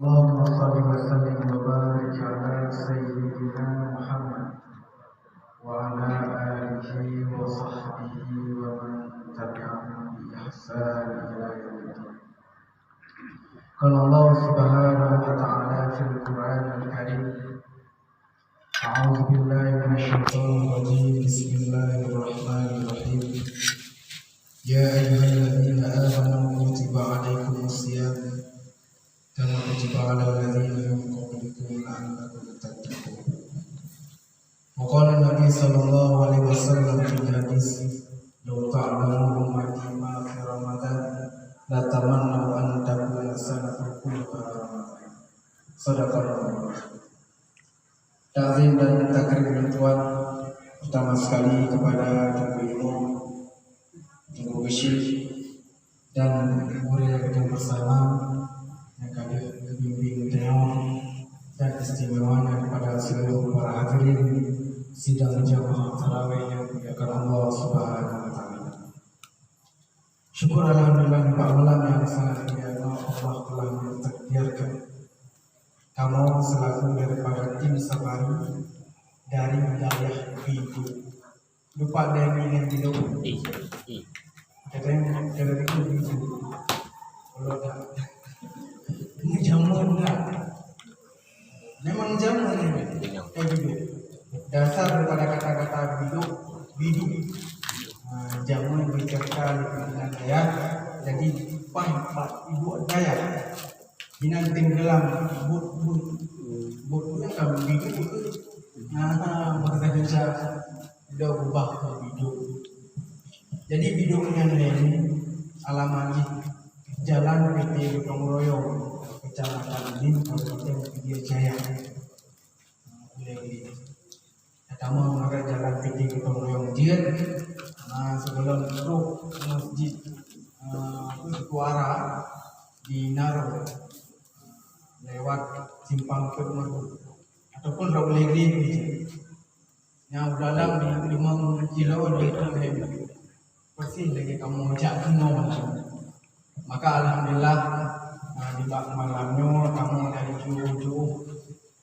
اللهم صل وسلم وبارك على سيدنا محمد وعلى آله وصحبه ومن تبعهم بإحسان إلى يوم الدين. قال الله سبحانه وتعالى في القرآن الكريم: أعوذ بالله من الشيطان الرجيم. بسم الله الرحمن الرحيم. يا أيها الذين آمنوا كتب عليكم الصيام كما كتب على الذين من قبلكم لعلكم تتقون. وقال النبي صلى الله عليه وسلم في الحديث: لو تعلمون ما في رمضان لتمنوا أن تكون السنة كلها رمضان. Sadaqallah. Ta'zim dan takrim yang Tuhan, pertama sekali kepada Tuan Imam, Tuan Bashir, dan murid yang kita bersama yang hadir bimbing tenor dan istimewanya kepada seluruh para hadirin sidang jamaah tarawih yang dimuliakan Allah Subhanahu wa taala. Syukur alhamdulillah Pak Malam yang sangat mulia, Allah telah mentakdirkan kamu selaku daripada tim Sabari dari wilayah Bidu. Lupa dari yang Bidu. Katanya dari Bidu. Kalau tak ini jamuan tak? Memang jamuan ini. Bidu. Dasar daripada kata-kata bidu. Jamuan bercerita dengan ayat. Jadi pak ibu daya. Hinan tenggelam but kan bidu. Bahasa Indonesia sudah berubah ke bidu. Jadi bidu yang lain alamat Jalan PT Gotong Royong, Kecamatan Lim, Kabupaten Pidijaya Jaya. Pertama mengarah Jalan PT Gotong Royong Jien, sebelum masuk masjid Kuara di Naro, lewat simpang Kedua ataupun Rawlegri yang dalam di 5 kilo dari persis lagi kamu ajak kenal. Maka alhamdulillah di malamnya kamu dari jauh-jauh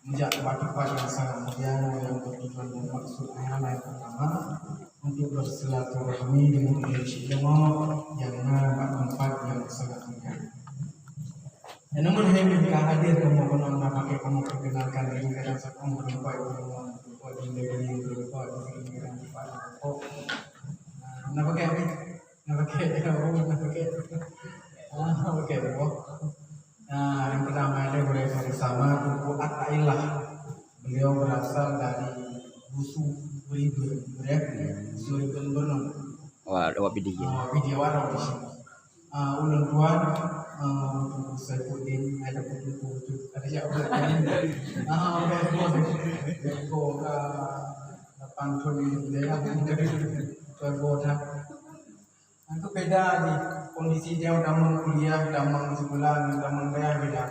menjak tempat-tempat yang sangat mulia yang bertujuan dan maksudnya yang pertama untuk bersilaturahmi dengan ijtima yang tempat yang sangat mulia. Dan namun hanya hadir kamu pernah pakai kamu perkenalkan diri kadang kamu berempat di negeri berempat di sini kan tempat nak pakai apa? Nak pakai Oke, yang pertama ini boleh bersama Tuku Atailah. Beliau berasal dari Busu Beribu, Suriben Bernon. Wah, Pidijaya. Pidijaya di sini. Ulun tuan, Tuku Saifuddin, ada Tuku, ada siapa? Tuku Pantun Budaya, Tuan Boda. Itu beda di kondisi dia udah kuliah, udah sebulan, udah bayar beda.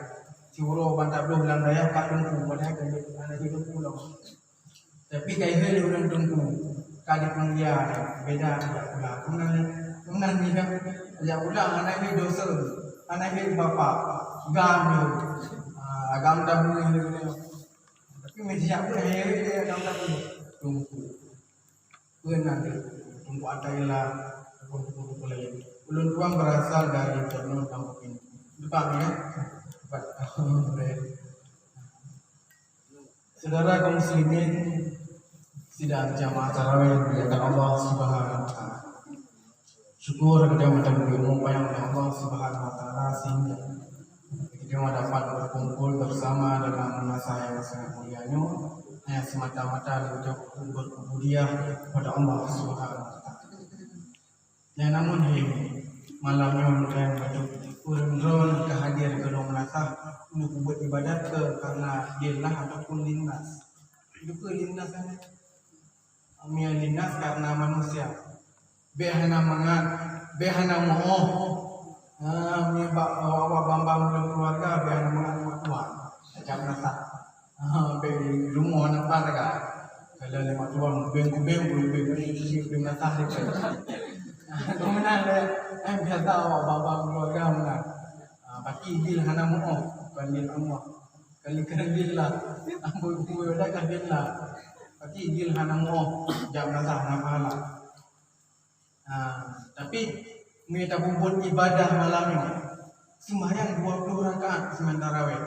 Ciuro bantak belum bulan bayar kat tunggu, padahal kan ada di pulau. Tapi kayak dia udah tunggu, kali kuliah beda tidak pula. Kemudian ni kan, ya ulang anak ni dosa, anak ni bapa, agam dah boleh. Tapi mesti apa dia agam dah boleh tunggu. Benar tunggu Atailah. Ulun tuan berasal dari Ternon Kampung ini. Depan ya. Saudara kaum muslimin sidang jamaah tarawih yang dimuliakan Allah Subhanahu wa taala. Syukur kepada ilmu yang Allah Subhanahu wa taala sehingga kita dapat berkumpul bersama dalam masa yang sangat mulianya hanya semata-mata untuk berkubudiah kepada Allah Subhanahu wa taala. Dan namun malamnya yang urun kehadir ke Melasa untuk buat ibadat karena dia lah ataupun lintas. Itu ke lintas kan? Amia lintas karena manusia. Behana mangat, behana moh. Amia bawa bambang dalam keluarga behana mangat tua. Macam rasa. Be rumah nampak tak? Kalau lewat tuang beng-beng boleh nata dia. Kemudian biasa awak bapa keluarga mana, baki bil hana mu'oh. Kalil amwah. Kali kalil lah. Ambo kuyo dah kalil lah. Pati gil hanang mo jam nasah na pahala. Tapi minta bumbun ibadah malam ini. Sembahyang 20 rakaat sembahyang tarawih.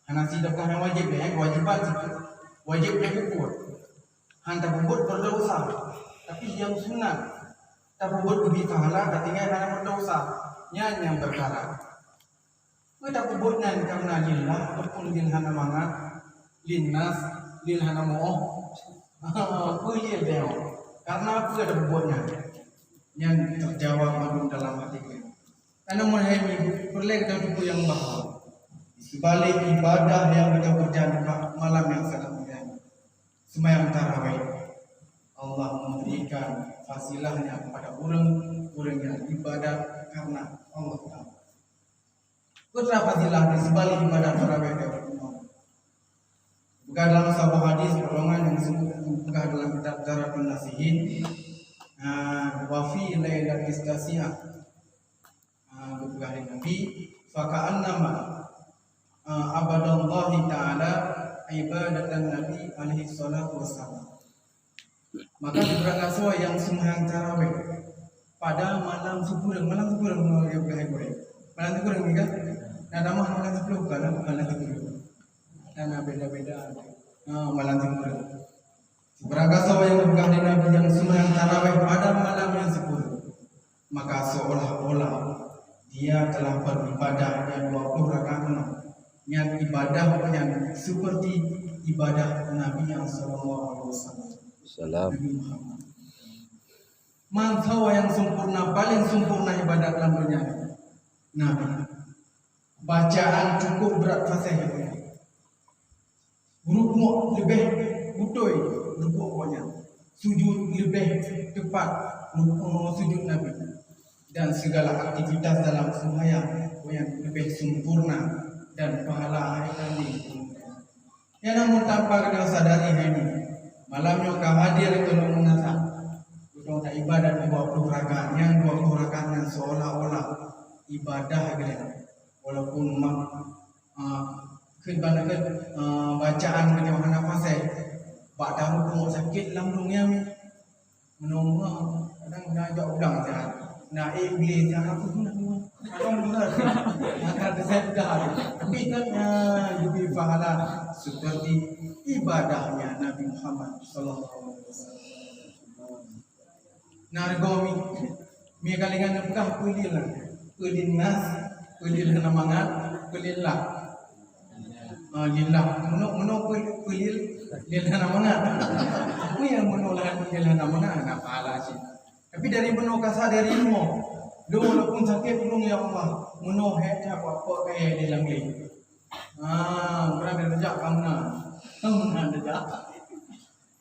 Hana sidakah yang wajib ya, kewajiban situ. Wajibnya kubur. Hanta bumbun berdosa. Tapi yang sunat tak bumbun lebih pahala, ketinggalan hana berdosa. Yang berkara. Kita kuburkan karena lillah ataupun lil hana mangat, linnas, lil hana mo'oh. Kuyil dia. Karena apa ada bubuhnya yang terjawab maklum dalam hati kita. Karena mulai perlu kita buku yang bahagia. Sebalik ibadah yang kita kerjakan malam yang sangat mulia, sembahyang tarawih, Allah memberikan fasilahnya kepada orang yang ibadah karena Allah Taala. Putra fasilah di sebalik ibadah tarawih itu. Bukan dalam sebuah hadis golongan yang bukan dalam kitab Darabun Nasihin. Wafi lailatul istisya. Bukan Nabi. Faka'annama abadallahi ta'ala ibadatan Nabi alaihi salatu wassalam. Maka berangkat yang sembahyang tarawih pada malam sekurang menolak berhari. Malam sekurang ni kan? Nada mah malam sekurang kan? Malam sekurang. Dan beda-beda. Malam sekurang. Berangkat yang berangkat Nabi yang sembahyang tarawih pada malam yang sekurang. Maka seolah-olah dia telah beribadah yang 20 rakaat yang ibadah yang seperti ibadah Nabi yang sallallahu alaihi wasallam. Nabi Muhammad. Mansawa yang sempurna, paling sempurna ibadat dalam dunia. Nabi. Bacaan cukup berat fasih. Rukuk lebih betul, rukuk pokoknya. Sujud lebih tepat, sujud Nabi. Dan segala aktivitas dalam sembahyang yang lebih sempurna dan pahala akhirat ini. Ya namun tanpa kita sadari ini, malamnya kau hadir itu mengasah. Kita tak ibadah 20 rakaat, yang 20 rakaat yang seolah-olah ibadah gitu. Walaupun bacaan macam mana pasal, baca rukuk sakit lambungnya menunggu kadang ngajak ulang jangan. Nah iblis yang aku nak benar maka tersedar tapi kan lebih pahala seperti ibadahnya Nabi Muhammad sallallahu alaihi wasallam. Nargomi mi kalingan apakah kulil nas kulil namangat kulillah lillah menuk kulil lil namangat apa yang menolak lil namangat apa pahala sih. Tapi dari menu kasar dari ilmu, lu walaupun sakit belum ya Allah, menu hanya apa kayak di dalam ini. Berada rejak kamu rejak.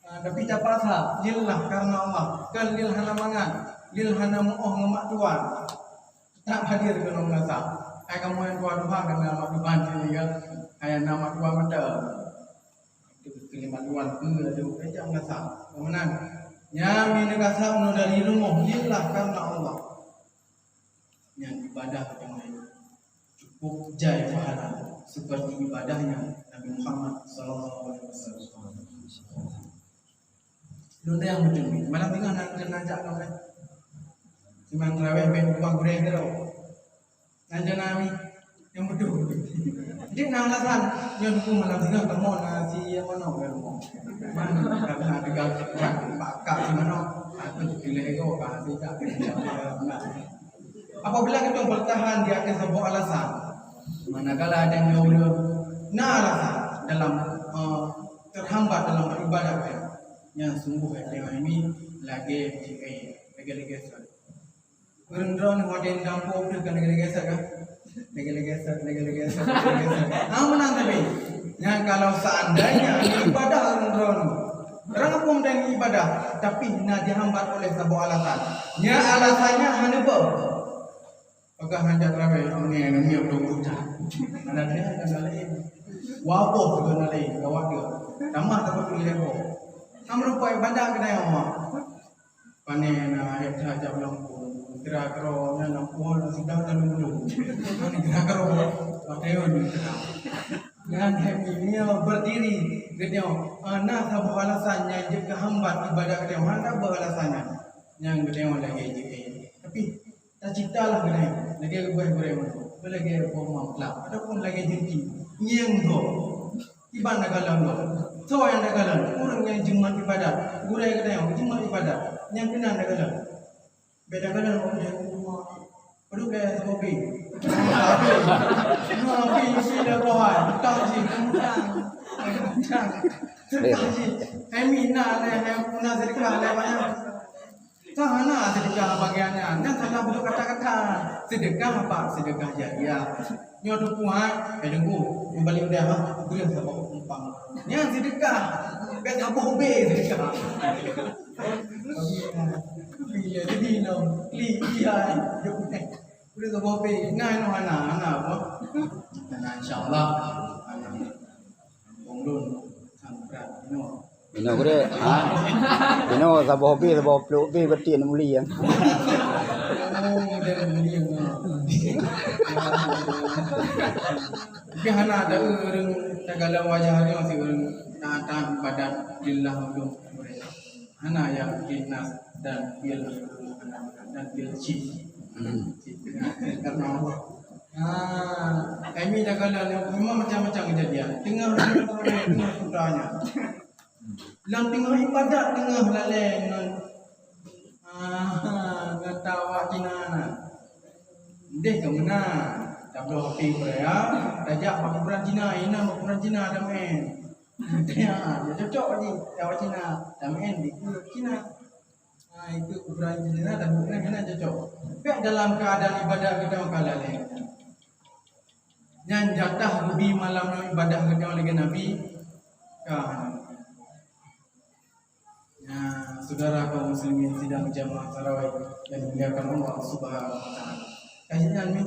Tapi tak pasal, lillah karena Allah, kan lil hana mangan, lil hana mu'oh ngemak tuan. Tak hadir ke nom kasar. Hai kamu yang tuan Tuhan dengan nama Tuhan ini kan, hai nama Tuhan ada. Itu kelima tuan ke ada rejak kasar. Kemudian yang minakasa uno dari rumah lillah karena Allah. Yang ibadah yang lain cukup jai pahala seperti ibadahnya Nabi Muhammad sallallahu alaihi wasallam. Lu yang betul ni. Malam tengah nak jenazah kau kan. Simang tarawih ben buang goreng dia. Nanti Nabi yang betul. Jadi nang alasan yang aku malam tengah kamu nasi yang mana berumah. Mana kata dekat bakar di mana aku pilih ego kan tidak. Apabila kita bertahan di atas sebuah alasan, manakala ada yang alasan dalam terhambat dalam beribadah yang sungguh yang ini lagi geser. Kerendron hotel dampo dengan geser kan? Geser. Menang tapi. Yang kalau seandainya ibadah kerendron, orang pun dengan ibadah, tapi nak dihambat oleh sebuah alasan. Nya alasannya hanya apa? Apakah hanya terawih ni berdoa? Ada dia ada lain. Wapo juga lain, kawat dia. Nama tak boleh lepo. Kamu lupa ibadah kena yang apa? Panen ayat saja belum. Kira-kira nak puan sudah terlalu. Kira-kira Mateo ni terang. Dan ini berdiri dia anak sabu alasannya je kehambat ibadat dia mana beralasannya yang dia lagi je tapi tak ciptalah dia lagi buat lagi mau kelak ataupun lagi jengki yang go iban nagalan go so yang nagalan orang yang jumat ibadat gurai dia jumat ibadat yang kena nagalan beda kalan orang yang perlu kayak kopi kopi sila bohan tak sih kami nak nak sedekah banyak sana sedekah bagiannya yang salah bentuk kata-kata sedekah apa sedekah jariah nyoto kuat dengu kembali udah boleh sama umpang yang sedekah biasa bobe sedekah jadi no kli iya boleh sama bobe ngai no anak apa nah insyaallah Bonglun sangkrat no Bino ko de. Ha? Bino sa bobi sa boplo bi betin muli yang. Bihana ada urang segala wajah dia masih urang taatan badan lillah ulum mereka. Hana yang dinas dan bil dan bil cip. Karena Allah. Kami segala memang macam-macam kejadian. Tengah sudahnya. Dalam tengah ibadat tengah laleng kata awak Cina deh ke mana tak boleh api beraya tajak pakai peran Cina ina peran Cina dah main dia cocok ni awak Cina dah main di Cina itu peran Cina dan bukan kena cocok tapi dalam keadaan ibadat kita orang laleng yang jatah lebih malam ibadat kita oleh Nabi kan. Nah, saudara kaum muslimin sidang jamaah tarawih yang dimuliakan Allah Subhanahu wa taala. Kayaknya ni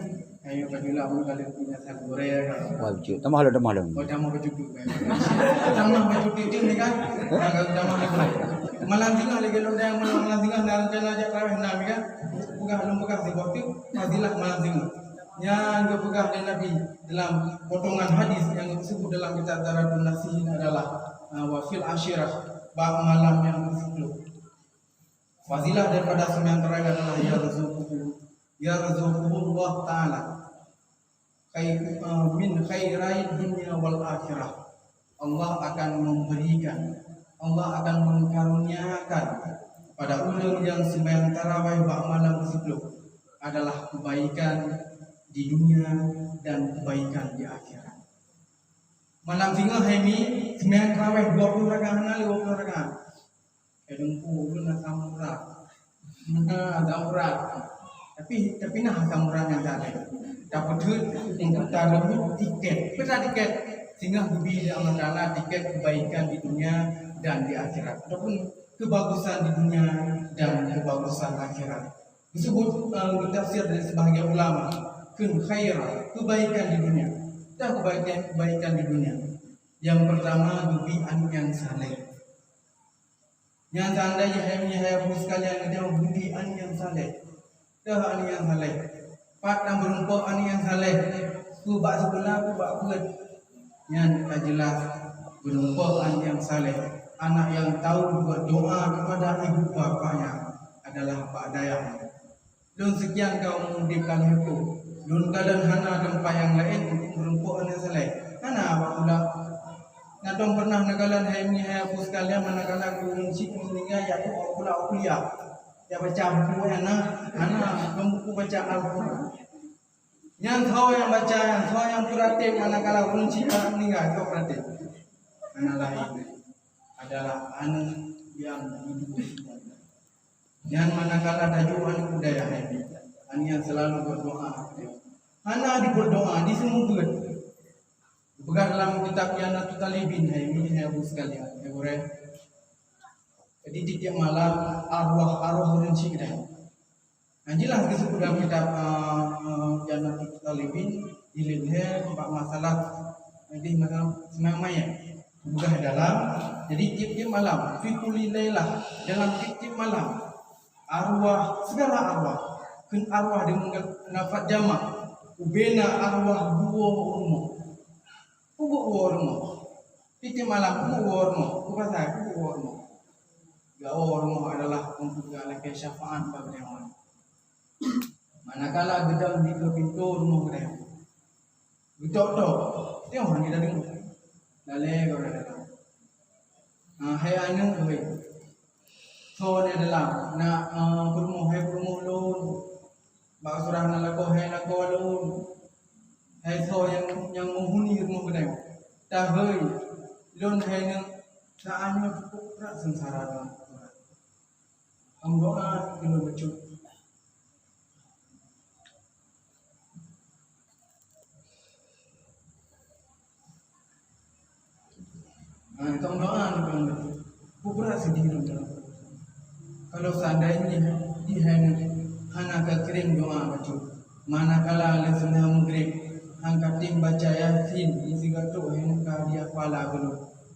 ayo padula aku kali punya satu Korea kan. Wajib. Tambah lo. Oh, tambah baju tu kan. Tambah baju tu ni kan. Agak tambah lagi. Malam tinggal lagi lo dah malam tinggal dah rencana aja tarawih nabi kan. Bukan belum bukan si waktu fadilah malam tinggal. Yang dipegang oleh Nabi dalam potongan hadis yang disebut dalam kitab Darul Nasihin adalah wa fil asyirah bab malam yang ke-10. Fadilah daripada sembahyang tarawih adalah ya razuqullah taala min khairai dunya wal akhirah. Allah akan memberikan, Allah akan mengkaruniakan pada ulun yang sembahyang tarawih bab malam ke-10 adalah kebaikan di dunia dan kebaikan di akhirat. Malam tinggal hemi sembahyang tarawih 20 rakaat na 50 rakaat. Edungku ulun samura. Samura. Tapi nah samura yang ada. Dapat duit yang kita tiket. Peta tiket sehingga lebih di Allah Taala tiket kebaikan di dunia dan di akhirat. Ataupun kebagusan di dunia dan kebagusan akhirat. Disebut tafsir dari sebahagian ulama kun khaira kebaikan di dunia dan kebaikan di dunia. Yang pertama dubian yang saleh. Yang seandainya hai sekalian ada dubian yang saleh. Dah ani yang saleh. Pat dan berumpah ani yang saleh. Ku bak sebelah ku bak buat. Yang tak jelas berumpah ani yang saleh. Anak yang tahu buat doa kepada ibu bapanya adalah Pak Dayang. Lun sekian kau mengudipkan itu. Lun kadan hana tempat yang lain untuk merumpuk anak saleh. Hana apa pula? Nadong pernah nagalan hai aku sekalian manakala aku cik meninggal ya aku pula kuliah. Ya baca buku hana buku baca Al-Quran. Yang kau yang baca, yang kau yang praktik manakala aku cik meninggal kau praktik. Anak lain adalah anak yang hidup. Yang manakala tajuan budaya ini, ani yang selalu berdoa. Hana di berdoa di semua bukan dalam kitab Yanatul Talibin ini Abu sekalian, Abu Ren. Jadi di tiap malam arwah renci kita. Jelas disebut dalam kitab Yanatul Talibin dililih empat masalah. Jadi masalah semang mayat. Bukan dalam. Jadi tiap malam fi kulli lailah dalam tiap malam arwah segala arwah kun arwah dengan nafas jamak ubena arwah buo rumah. Buo rumah. Titi malam buo rumah. Bukan saya buo rumah. Gao rumah adalah untuk galak syafaat bagi orang. Manakala gedang di pintu rumah kita. Gedok-dok. Tengok orang kita dengar. Lalai kau dah. Hai anu oi. So ni adalah nak berumuh hai berumuh lun. Bak surah nak lakuh hai lakuh lun. Hai so yang menghuni rumah kita. Dah hai lun hai nak saatnya cukup berat sengsara dalam Quran. Doa kena baca. Kamu doa ni berat sedih dalam. Kalau seandainya di hana kering doa baca. Manakala lesna maghrib angkat tim baca yasin isi gato hena dia pala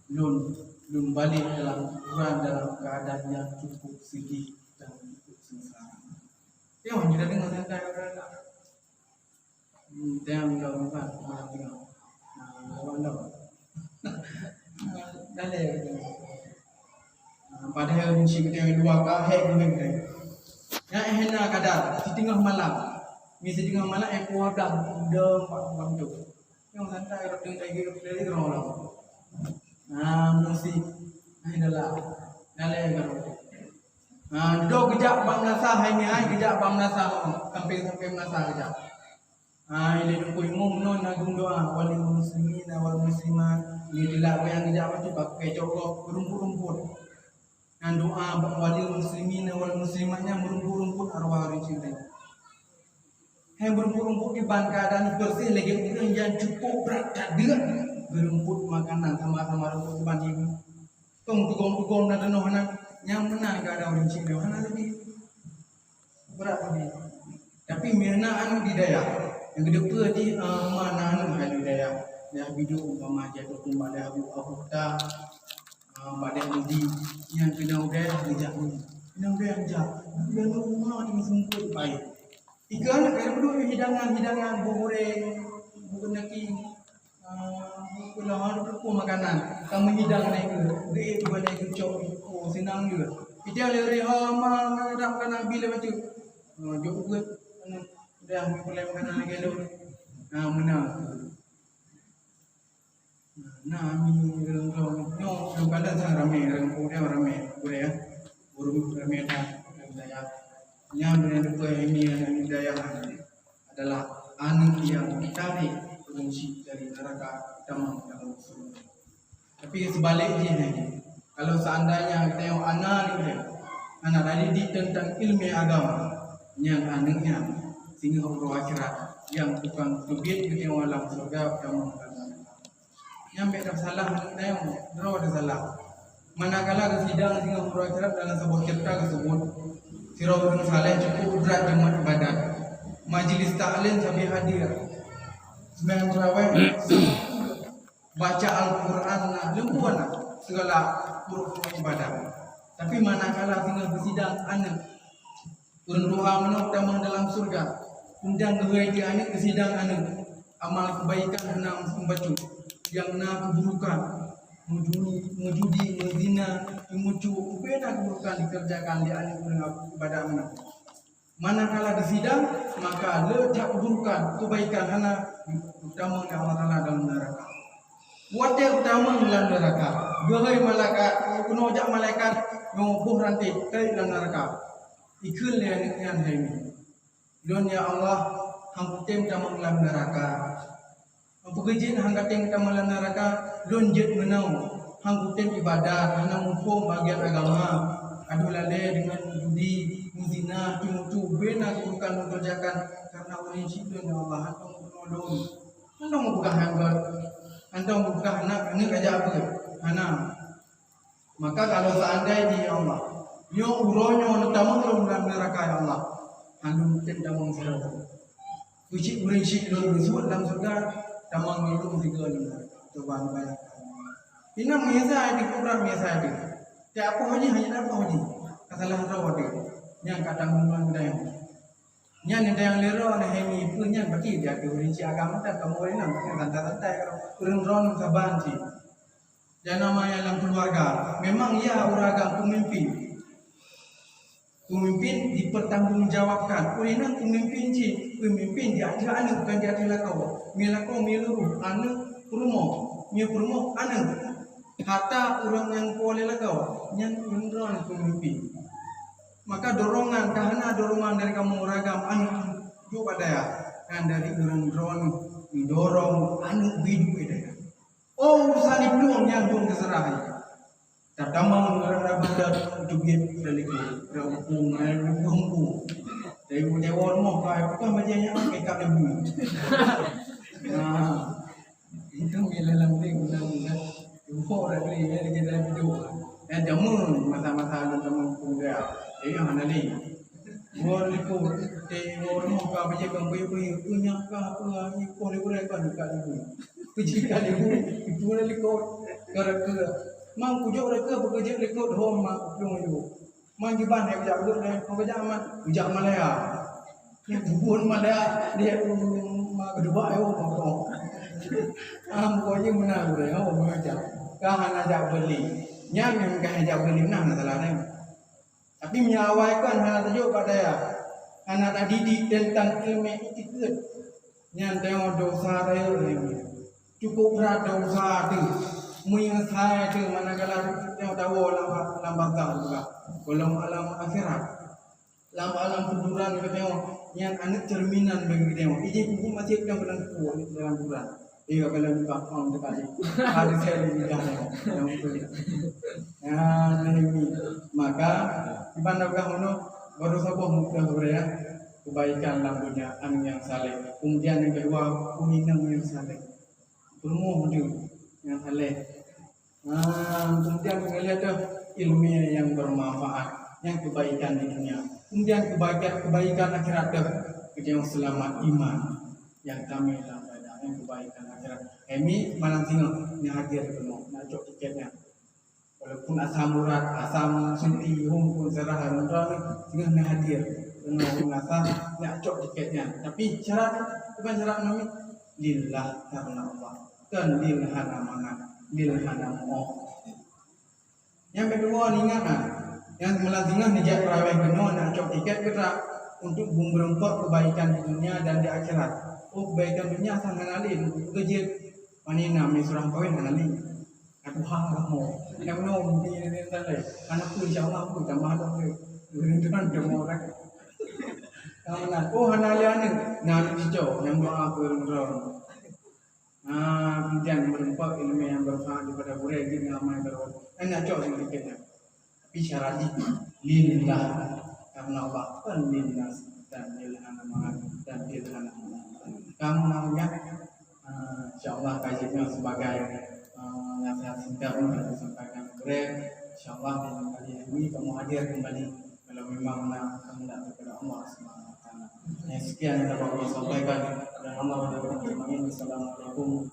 lun balik dalam Quran dalam keadaan yang cukup sedih dan cukup sengsara. Tengok kita dengar santai berada. Tengok dah bukan malam tengok. Lawan dah. Dalai. Padahal mesti kita dua kahek dengan kita. Yang hena kadar di tengah malam. Mesti tengah malam ekor dah dah tu. Yang santai orang dengar dari orang. Mesti adalah dalai kan. Do kejap bang nasa hai ni ai kejap bang nasa sampai nasa kejap. Ini dukui mum non agung doa wali muslimin wal muslimat ni dilak yang kejap tu pakai cokok rumput-rumput. Dan doa wali muslimin wal muslimatnya merumput-rumput arwah rinci. Hai berumput-rumput di ban keadaan bersih lagi mungkin yang cukup berat tak dia berumput makanan sama-sama rumput ban ini. Tugong-tugong dan donohanan yang menang keadaan rinci donohanan lebih berat lebih. Tapi mirna anu di daya yang kedua di mana anu hal daya dah hidup umpama jatuh pada Abu Abuta pada Mudi yang kena udara dijak ni kena udara dijak dan rumah ni semput baik. Tiga anak kena berdua hidangan goreng naki pulang ada makanan kamu hidang naik ke buat naik cok senang juga kita lari mana dah makan bila macam jauh buat dah mulai makanan lagi lu menang mi no kada sang ramai ramai boleh ya burung ramai dah daya yang menentukan ini daya adalah anu yang ditarik fungsi dari neraka damang dalam surga. Tapi sebaliknya kalau seandainya kita yang anak tadi tentang ilmu agama yang anaknya sehingga orang akhirat yang bukan lebih dari alam surga damang yang beda salah yang draw ada salah. Manakala kesidang sehingga orang akhirat dalam sebuah cerita tersebut Firaun bin Saleh cukup berat jemaat ibadat. Majlis ta'lim sampai hadir. Sembahyang tarawih baca Al-Quran lembuan segala urusan ibadat. Tapi manakala tinggal bersidang anak berdoa menurut damang dalam surga. Undang kebahagiaan anak kesidang anak amal kebaikan hendak membaca yang nak keburukan mengjudi, menzina, memucu, beda keburukan dikerjakan di anak ibadah anak. Manakala disidang maka letak keburukan kebaikan hana utama dalam neraka. Wajah utama dalam neraka. Gehai malaikat, kuno jak malaikat ngobuh rantai ke dalam neraka. Ikul yang ini. Don ya Allah hangkutem dalam neraka. Pegejin hangkating dalam neraka don jet menau. Hangkutem ibadat, hana mumpung bagian agama. Adu lalai dengan judi, muzina, cumucu, bena keburukan mengerjakan karena orang cinta dengan Allah. Anda mau buka hanggat, anda mau buka anak, ini kerja apa? Anak. Maka kalau seandainya ya Allah, yo uronyo netamu dalam neraka ya Allah, anda tidak mau serah. Ucik berinsik dalam disebut dalam surga, tamang itu tiga lima. Coba banyak. Ini biasa di kurang biasa di. Tiap apa hanya dapat hanya. Kesalahan rawat dia. Yang kadang bulan budaya. Nyan yang lero na hemi punya bagi dia rinci agama dan kamu ini nampak santai-santai kalau urun-urun saban sih. Dan namanya dalam keluarga, memang ia uragam pemimpin dipertanggungjawabkan. Ulinan pemimpin sih, pemimpin dia ada anu bukan dia kau, milu anu perumo, anu. Kata orang yang boleh lagau, yang urun pemimpin. Maka dorongan, karena dorongan dari kamu ragam anu juga daya kan dari drone dorong anu bidu daya. Oh urusan itu yang belum keserahan. Tadamang orang benda untuk dia dari hukum dari dewan mau kaya bukan macamnya make up lebu. Nah itu milalang ni guna orang ni yang kita bidu. Dan jamun masa-masa jamun kuda. Yang mana ni? Orang lipu, orang mau kau baca kau punya kau ni kau boleh kau dekat lipu. Kerja lipu, itu orang lipu kerja. Mang kujuk mereka bekerja lipu home mak pelong itu. Mang jiban yang kerja betul ni, kau kerja amat, kerja Malaya. Yang bukan Malaya dia mak kedua ayo kau. Kau je mana boleh, kau macam. Kau hanya jauh beli, yang kau hanya beli mana salah ni. Tapi menyawaikan hal tajuk pada ya anak didik tentang ilmu etika yang tengok dosa dia ini cukup berat dosa tu menyesal tu manakala tengok tahu dalam bakal juga belum alam akhirat dalam alam kuburan kita tengok yang anak cerminan bagi tengok ini masih yang benar kuat dalam kuburan iya kalau buka orang dekat ada saya di dalam itu ini maka dipandangkan mana baru sahaja mudah beraya kebaikan dalam dunia amin yang saleh kemudian yang kedua kuninang yang saleh ilmu yang saleh kemudian melihat ilmu yang bermanfaat yang kebaikan di dunia kemudian kebaikan akhirat yang selamat iman yang kami dalam yang kebaikan akhirat kami malam tengok yang hadir penuh nak cok tiketnya walaupun asam urat, asam sunti, pun serahan dengan hadir dengan asam nak cok tiketnya. Tapi syarat bukan syarat kami lillah karena Allah dan lilhana mangat, lilhana mau. Yang kedua ingat yang melantingan nijat perawai penuh nak cok tiket gerak untuk berempat kebaikan di dunia dan di akhirat. Oh kebaikan dunia sangat ngalin, kerja manina misurang kawin ngalin. Aku kamu, yang nom di ini tadi, anakku insyaAllah aku tambah dong, dengan demo orang. Kamu nak, oh analian nak hijau yang doa berurang. Kemudian berempat ilmu yang bermanfaat daripada burai di ramai berurang. Nak cok sedikitnya. Tapi syaratnya lillah karena Allah dan lillah dan lilhana mangat dan lilhana mangat. Kamu namanya, insyaAllah kajiannya sebagai nasihat singkat yang disampaikan kepada insyaallah dalam kali ini kamu hadir kembali kalau memang kamu nak kepada Allah Subhanahu wa taala. Sekian yang dapat saya sampaikan dan Allah berkati. Assalamualaikum